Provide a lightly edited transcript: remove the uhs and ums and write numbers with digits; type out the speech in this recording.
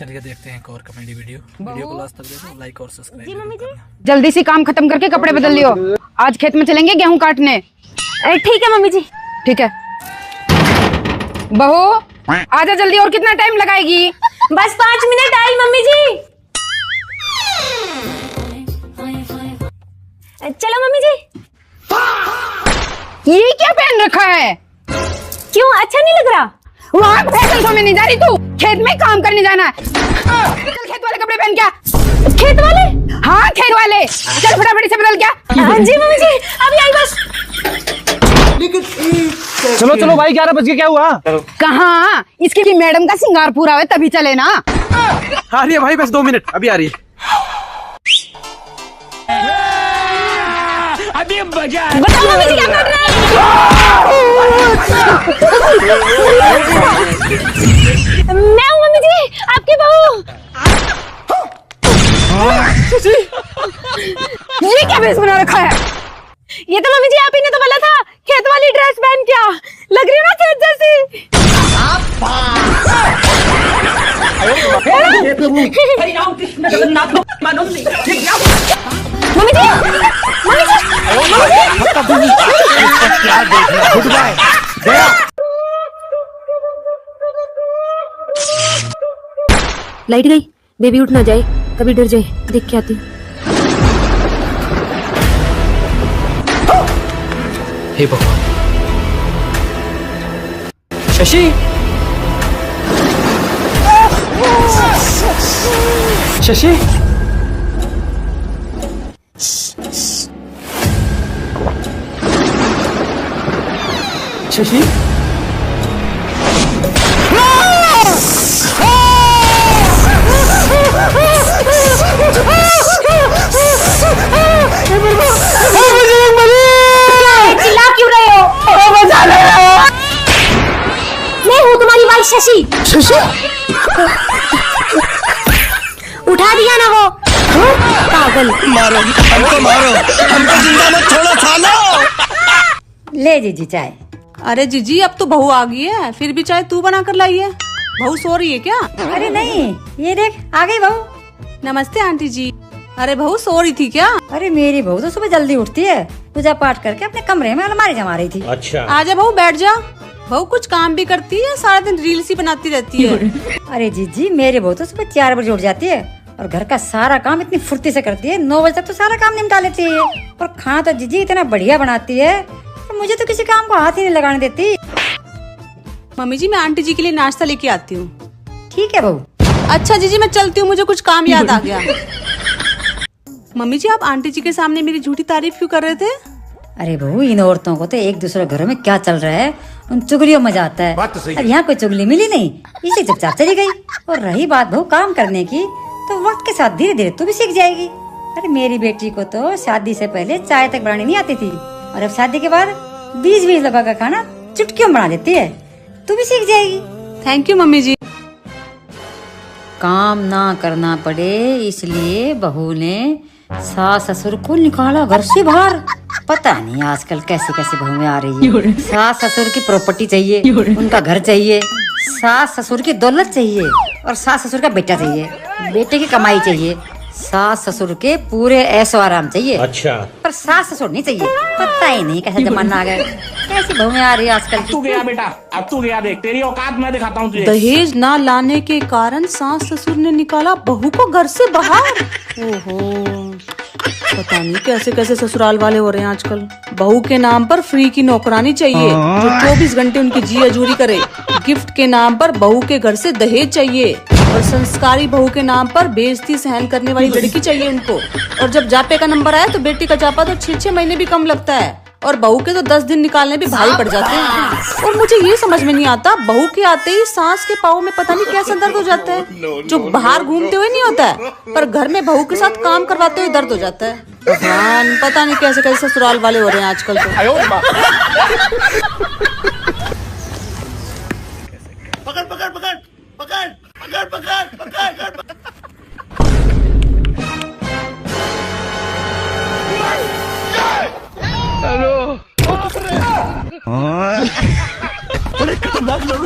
चलिए देखते हैं एक और कॉमेडी वीडियो को लास्ट तक देखो, लाइक और सब्सक्राइब करना। जल्दी से काम खत्म करके कपड़े बदल लियो, आज खेत में चलेंगे गेहूं काटने। ठीक है मम्मी जी। ठीक है बहू आजा जल्दी, और कितना टाइम लगाएगी? बस 5 मिनट आई मम्मी जी। चलो मम्मी जी। ये क्या पहन रखा है? क्यों अच्छा नहीं लग रहा? वहाँ फैशन शो में नहीं जा रही तू, खेत में काम करने जाना है। चल खेत वाले कपड़े पहन क्या। खेत वाले? हाँ खेत वाले, चल फटाफट से बदल क्या। हाँ जी मम्मी जी, अभी आई बस। चलो चलो भाई, 11 बज के क्या हुआ? कहाँ, इसकी मैडम का सिंगार पूरा हुआ तभी चले ना। आ रही है भाई, बस 2 मिनट, अभी आ रही है। अभी मजा है। बताओ मम्मी जी क्या कर रहे हैं? मैं हूँ मम्मी जी, आपकी बहू। ये क्या भेष बना रखा है? ये तो मम्मी जी आप ही ने तो बोला था खेत वाली ड्रेस पहन क्या, लग रही है ना खेत जैसी। मम्मी जी, लाइट गई, बेबी उठ ना जाए, कभी डर जाए, देख के आती हूँ। हे भगवान। शशि, शशि, शशि, चिल्ला क्यों रहे हो? मैं हूँ तुम्हारी वाइफ शशि। शशि, उठा दिया ना वो पागल। मारो हमको जिंदा मत छोड़ो सालो। ले जीजी चाय। अरे जीजी अब तो बहू आ गई है, फिर भी चाय तू बना कर लाई है। बहू सो रही है क्या? अरे नहीं, ये देख आ गई बहू। नमस्ते आंटी जी। अरे बहू सो रही थी क्या? अरे मेरी बहू तो सुबह जल्दी उठती है, पूजा पाठ करके अपने कमरे में अलमारी जमा रही थी। अच्छा आजा बहू बैठ जा। बहू कुछ काम भी करती है, सारा दिन रील्स ही बनाती रहती है। अरे जीजी मेरी बहू तो सुबह 4 बजे उठ जाती है और घर का सारा काम इतनी फुर्ती से करती है, 9 बजे तक तो सारा काम निपटा लेती है। और खाना तो जीजी इतना बढ़िया बनाती है, तो मुझे तो किसी काम को हाथ ही नहीं लगाने देती। मम्मी जी मैं आंटी जी के लिए नाश्ता लेके आती हूँ। ठीक है बहू। अच्छा जीजी मैं चलती हूँ, मुझे कुछ काम याद आ गया। मम्मी जी आप आंटी जी के सामने मेरी झूठी तारीफ क्यों कर रहे थे? अरे बहू इन औरतों को तो एक दूसरे घरों में क्या चल रहा है उन चुगलियों में मजा आता है। अब यहाँ कोई चुगली मिली नहीं, इसी चुपचाप चली गई। और रही बात बहू काम करने की, तो वक्त के साथ धीरे धीरे तू भी सीख जाएगी। अरे मेरी बेटी को तो शादी से पहले चाय तक बनानी नहीं आती थी, और अब शादी के बाद 20-20 लोगों का खाना चुटकियों में बना देती है। तू भी सीख जाएगी। थैंक यू मम्मी जी। काम ना करना पड़े इसलिए बहू ने सास ससुर को निकाला घर से बाहर। पता नहीं आजकल कैसी कैसी बहुएं आ रही है। सास ससुर की प्रॉपर्टी चाहिए, उनका घर चाहिए, सास ससुर की दौलत चाहिए, और सास ससुर का बेटा चाहिए, बेटे की कमाई चाहिए, सास ससुर के पूरे ऐशो आराम चाहिए। अच्छा पर सास ससुर नहीं चाहिए। पता ही नहीं कैसा जमाना आ गया, कैसी बहुएं आ रही है आजकल। तू गया बेटा, अब तू गया, देख तेरी औकात मैं दिखाता हूँ तुझे। दहेज ना लाने के कारण सास ससुर ने निकाला बहू को घर से बाहर। ओहो, पता नहीं कैसे कैसे ससुराल वाले हो रहे हैं आजकल। बहू के नाम पर फ्री की नौकरानी चाहिए जो 24 घंटे उनकी जी हजूरी करे। गिफ्ट के नाम पर बहू के घर से दहेज चाहिए, और संस्कारी बहू के नाम पर बेइज्जती सहन करने वाली लड़की चाहिए उनको। और जब जापे का नंबर आया तो बेटी का जापा तो 6-6 महीने भी कम लगता है, और बहू के तो 10 दिन निकालने भी भारी पड़ जाते हैं। और मुझे ये समझ में नहीं आता, बहू के आते ही सास के पाँव में पता नहीं कैसा दर्द हो जाता है, जो बाहर घूमते हुए नहीं होता है, पर घर में बहू के साथ काम करवाते हुए दर्द हो जाता है। भगवान, पता नहीं कैसे कैसे ससुराल वाले हो रहे हैं आजकल तो। पकड़ पकड़ पकड़ पकड़ पकड़ पकड़ पकड़। हेलो। बड़े खतरनाक लोग।